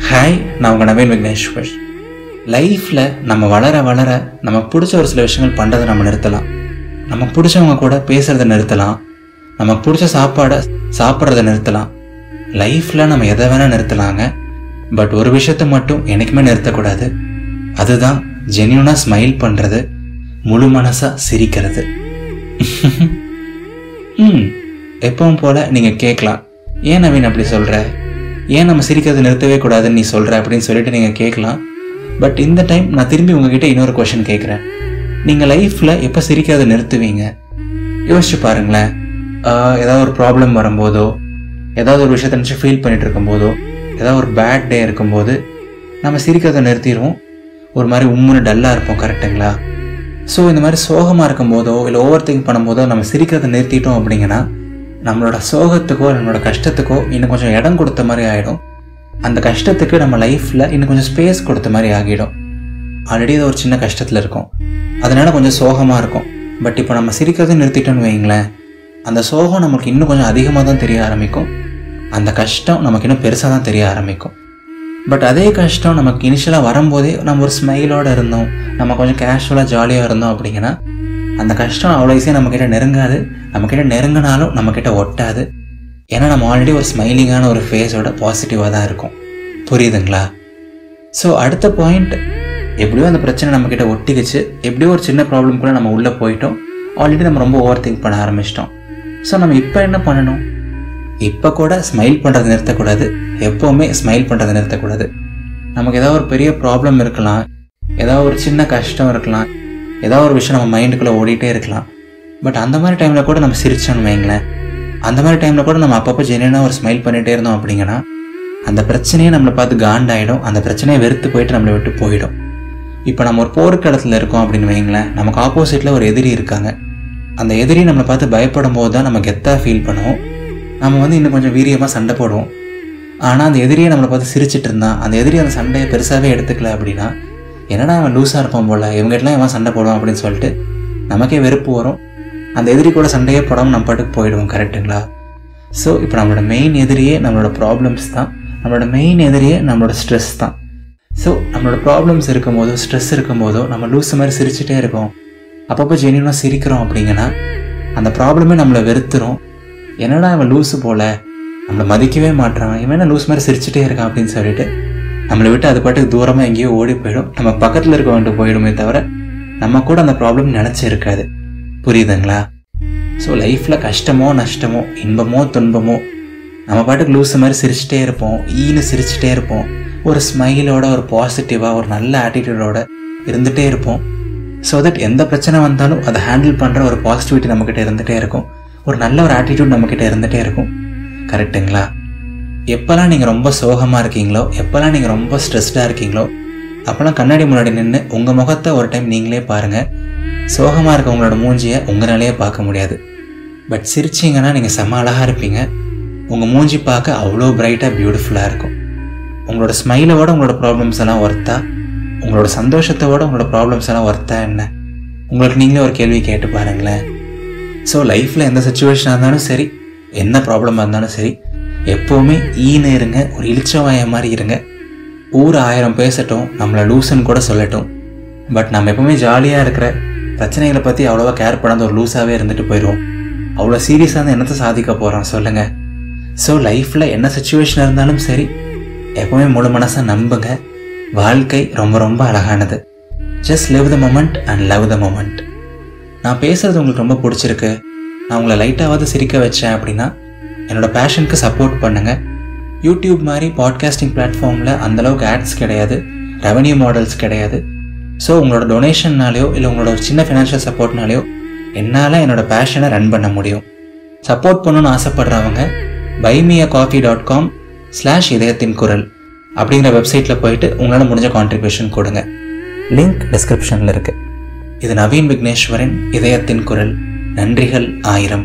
Hi, நான் உங்கள் நவீன் விக்னேஸ்வர். லைஃப்பில் நம்ம வளர வளர நமக்கு பிடிச்ச ஒரு சில விஷயங்கள் பண்ணுறதை நம்ம நிறுத்தலாம். நமக்கு பிடிச்சவங்க கூட பேசுகிறத நிறுத்தலாம். நமக்கு பிடிச்ச சாப்பாடை சாப்பிட்றத நிறுத்தலாம். லைஃப்பில் நம்ம எதை வேணால் நிறுத்தலாங்க. பட் ஒரு விஷயத்தை மட்டும் என்றைக்குமே நிறுத்தக்கூடாது. அதுதான் ஜென்யூனாக ஸ்மைல் பண்ணுறது, முழு மனசாக சிரிக்கிறது. எப்பவும் போல் நீங்கள் கேட்கலாம், ஏன் நவீன் அப்படி சொல்கிற, ஏன் நம்ம சிரிக்கிறத நிறுத்தவே கூடாதுன்னு நீ சொல்கிற அப்படின்னு சொல்லிட்டு நீங்கள் கேட்கலாம். பட் இந்த டைம் நான் திரும்பி உங்ககிட்ட இன்னொரு கொஷின் கேட்குறேன். நீங்கள் லைஃப்பில் எப்போ சிரிக்கிறத நிறுத்துவீங்க? யோசிச்சு பாருங்களேன். ஏதாவது ஒரு ப்ராப்ளம் வரும்போதோ, ஏதாவது ஒரு விஷயத்தை நினச்சி ஃபீல் பண்ணிட்டு இருக்கும்போதோ, ஏதாவது ஒரு பேட் டே இருக்கும்போது நம்ம சிரிக்கிறத நிறுத்திடுவோம். ஒரு மாதிரி உம்முன்னு டல்லாக இருப்போம், கரெக்டுங்களா? ஸோ இந்த மாதிரி சோகமாக இருக்கும்போதோ இல்லை ஓவர் திங்க் பண்ணும்போதோ நம்ம சிரிக்கிறத நிறுத்திட்டோம் அப்படிங்கன்னா நம்மளோட சோகத்துக்கோ நம்மளோட கஷ்டத்துக்கோ இன்னும் கொஞ்சம் இடம் கொடுத்த மாதிரி ஆகிடும். அந்த கஷ்டத்துக்கு நம்ம லைஃப்பில் இன்னும் கொஞ்சம் ஸ்பேஸ் கொடுத்த மாதிரி ஆகிடும். ஆல்ரெடி அது ஒரு சின்ன கஷ்டத்தில் இருக்கும், அதனால் கொஞ்சம் சோகமாக இருக்கும். பட் இப்போ நம்ம சிரிக்கிறத நிறுத்திட்டோன்னு வைங்களேன், அந்த சோகம் நமக்கு இன்னும் கொஞ்சம் அதிகமாக தான் தெரிய ஆரம்பிக்கும். அந்த கஷ்டம் நமக்கு இன்னும் பெருசாக தான் தெரிய ஆரம்பிக்கும். பட் அதே கஷ்டம் நமக்கு இனிஷியலாக வரும்போதே நம்ம ஒரு ஸ்மைலோடு இருந்தோம், நம்ம கொஞ்சம் கேஷுவலாக ஜாலியாக இருந்தோம் அப்படிங்கன்னா அந்த கஷ்டம் அவ்வளோ ஈஸியாக நம்மக்கிட்ட நெருங்காது. நம்மக்கிட்ட நெருங்கினாலும் நம்மக்கிட்ட ஒட்டாது. ஏன்னா நம்ம ஆல்ரெடி ஒரு ஸ்மைலிங்கான ஒரு ஃபேஸோட பாசிட்டிவாக தான் இருக்கும். புரியுதுங்களா? ஸோ அடுத்த பாயிண்ட், எப்படியோ அந்த பிரச்சனை நம்மக்கிட்ட ஒட்டிக்கிச்சு, எப்படியோ ஒரு சின்ன ப்ராப்ளம் கூட நம்ம உள்ளே போயிட்டோம். ஆல்ரெடி நம்ம ரொம்ப ஓவர் திங்க் பண்ண ஆரம்பிச்சிட்டோம். ஸோ நம்ம இப்போ என்ன பண்ணணும்? இப்போ கூட ஸ்மைல் பண்ணுறதை நிறுத்தக்கூடாது. எப்போவுமே ஸ்மைல் பண்ணுறதை நிறுத்தக்கூடாது. நமக்கு ஏதாவது ஒரு பெரிய ப்ராப்ளம் இருக்கலாம், ஏதாவது ஒரு சின்ன கஷ்டம் இருக்கலாம், ஏதாவது ஒரு விஷயம் நம்ம மைண்டுக்குள்ளே ஓடிட்டே இருக்கலாம். பட் அந்த மாதிரி டைமில் கூட நம்ம சிரிச்சோன்னு வைங்களேன், அந்த மாதிரி டைமில் கூட நம்ம அப்பப்போ ஜென்யூனாக ஒரு ஸ்மைல் பண்ணிகிட்டே இருந்தோம் அப்படிங்கன்னா அந்த பிரச்சனையே நம்மளை பார்த்து காண்டாயிடும். அந்த பிரச்சனையை வெறுத்து போயிட்டு நம்மளை விட்டு போயிடும். இப்போ நம்ம ஒரு போர்க்களத்தில் இருக்கோம் அப்படின்னு வைங்களேன், நமக்கு ஆப்போசிட்டில் ஒரு எதிரி இருக்காங்க. அந்த எதிரி நம்மளை பார்த்து பயப்படும் போது தான் நம்ம கெத்தாக ஃபீல் பண்ணுவோம். நம்ம இன்னும் கொஞ்சம் வீரியமாக சண்டை போடுவோம். ஆனால் அந்த எதிரியை நம்மளை பார்த்து சிரிச்சிட்டு இருந்தான், அந்த எதிரி அந்த சண்டையை பெருசாகவே எடுத்துக்கல அப்படின்னா, என்னடா அவன் லூஸாக இருப்பான் போல், இவங்ககிட்டலாம் இவன் சண்டை போடுவான் அப்படின்னு சொல்லிட்டு நமக்கே வெறுப்பு வரும். அந்த எதிரி கூட சண்டையே போடாமல் நம்ம பாட்டுக்கு போயிடுவோம், கரெக்டுங்களா? ஸோ இப்போ நம்மளோட மெயின் எதிரியே நம்மளோட ப்ராப்ளம்ஸ் தான். நம்மளோட மெயின் எதிரியே நம்மளோட ஸ்ட்ரெஸ் தான். ஸோ நம்மளோட ப்ராப்ளம்ஸ் இருக்கும் போதோ ஸ்ட்ரெஸ் இருக்கும் போதோ நம்ம லூஸ் மாதிரி சிரிச்சிட்டே இருக்கோம், அப்பப்போ ஜென்யூனாக சிரிக்கிறோம் அப்படிங்கன்னா அந்த ப்ராப்ளமே நம்மளை வெறுத்துரும். என்னடா அவன் லூஸு போல், நம்மளை மதிக்கவே மாட்டான், இவன் என்ன லூஸ் மாதிரி சிரிச்சிட்டே இருக்கான் அப்படின்னு சொல்லிட்டு நம்மளை விட்டு அது பாட்டுக்கு தூரமாக எங்கேயோ ஓடி போயிடும். நம்ம பக்கத்தில் இருக்க வந்துட்டு போயிடுமே தவிர நம்ம கூட அந்த ப்ராப்ளம் நினச்சி இருக்காது. புரியுதுங்களா? ஸோ லைஃப்பில் கஷ்டமோ நஷ்டமோ இன்பமோ துன்பமோ நம்ம பாட்டுக்கு லூஸ் மாதிரி சிரிச்சிட்டே இருப்போம், சிரிச்சிட்டே இருப்போம். ஒரு ஸ்மைலோட, ஒரு பாசிட்டிவாக, ஒரு நல்ல ஆட்டிடியூடோட இருந்துகிட்டே இருப்போம். ஸோ தட் எந்த பிரச்சனை வந்தாலும் அதை ஹேண்டில் பண்ணுற ஒரு பாசிட்டிவிட்டி நம்மக்கிட்ட இருந்துகிட்டே இருக்கும், ஒரு நல்ல ஒரு ஆட்டிடியூட் நம்மக்கிட்ட இருந்துகிட்டே இருக்கும். கரெக்டுங்களா? எப்போல்லாம் நீங்கள் ரொம்ப சோகமாக இருக்கீங்களோ, எப்போல்லாம் நீங்கள் ரொம்ப ஸ்ட்ரெஸ்டாக இருக்கீங்களோ, அப்போல்லாம் கண்ணாடி முன்னாடி நின்று உங்கள் முகத்தை ஒரு டைம் நீங்களே பாருங்கள். சோகமாக இருக்க உங்களோட மூஞ்சியை உங்களாலேயே பார்க்க முடியாது. பட் சிரிச்சிங்கன்னா நீங்கள் செம்ம அழகாக இருப்பீங்க. உங்கள் மூஞ்சி பார்க்க அவ்வளோ பிரைட்டாக பியூட்டிஃபுல்லாக இருக்கும். உங்களோட ஸ்மைலோட உங்களோட ப்ராப்ளம்ஸ் எல்லாம் ஒர்த்தா, உங்களோட சந்தோஷத்தோட உங்களோட ப்ராப்ளம்ஸ் எல்லாம் ஒர்த்தா என்ன? உங்களுக்கு நீங்களே ஒரு கேள்வி கேட்டு பாருங்களேன். ஸோ லைஃப்பில் எந்த சுச்சுவேஷனாக இருந்தாலும் சரி, என்ன ப்ராப்ளமாக இருந்தாலும் சரி, எப்போவுமே ஈன்னு இருங்க, ஒரு இளிச்சவாய மாதிரி இருங்க. ஊர் 1000 பேசட்டும், நம்மளை லூசுன்னு கூட சொல்லட்டும், பட் நம்ம எப்போவுமே ஜாலியாக இருக்கிற பிரச்சனைகளை பற்றி அவ்வளோவா கேர் பண்ணாத ஒரு லூஸாகவே இருந்துட்டு போயிடுவோம். அவ்வளோ சீரியஸாக இருந்து என்னத்தை சாதிக்க போகிறோம் சொல்லுங்கள்? ஸோ லைஃப்பில் என்ன சுச்சுவேஷன் இருந்தாலும் சரி, எப்போவுமே முழு மனசாக நம்புங்க. வாழ்க்கை ரொம்ப ரொம்ப அழகானது. Just live the moment and love the moment. நான் பேசுகிறது உங்களுக்கு ரொம்ப பிடிச்சிருக்கு, நான் உங்களை லைட்டாவது சிரிக்க வச்சேன் அப்படின்னா என்னோடய பேஷனுக்கு சப்போர்ட் பண்ணுங்கள். யூடியூப் மாதிரி பாட்காஸ்டிங் பிளாட்ஃபார்மில் அந்தளவுக்கு ஆட்ஸ் கிடையாது, ரெவன்யூ மாடல்ஸ் கிடையாது. ஸோ உங்களோட டொனேஷன்னாலேயோ இல்லை உங்களோட ஒரு சின்ன ஃபினான்ஷியல் சப்போர்ட்னாலேயோ என்னால் என்னோடய பேஷனை ரன் பண்ண முடியும். சப்போர்ட் பண்ணணுன்னு ஆசைப்படுறவங்க buymeacoffee.com/இதயத்தின் குரல் அப்படிங்கிற வெப்சைட்டில் போயிட்டு உங்களால் முடிஞ்ச கான்ட்ரிபியூஷன் கொடுங்க. லிங்க் டிஸ்கிரிப்ஷனில் இருக்குது. இது நவீன் விக்னேஸ்வரின் இதயத்தின் குரல். நன்றிகள் 1000.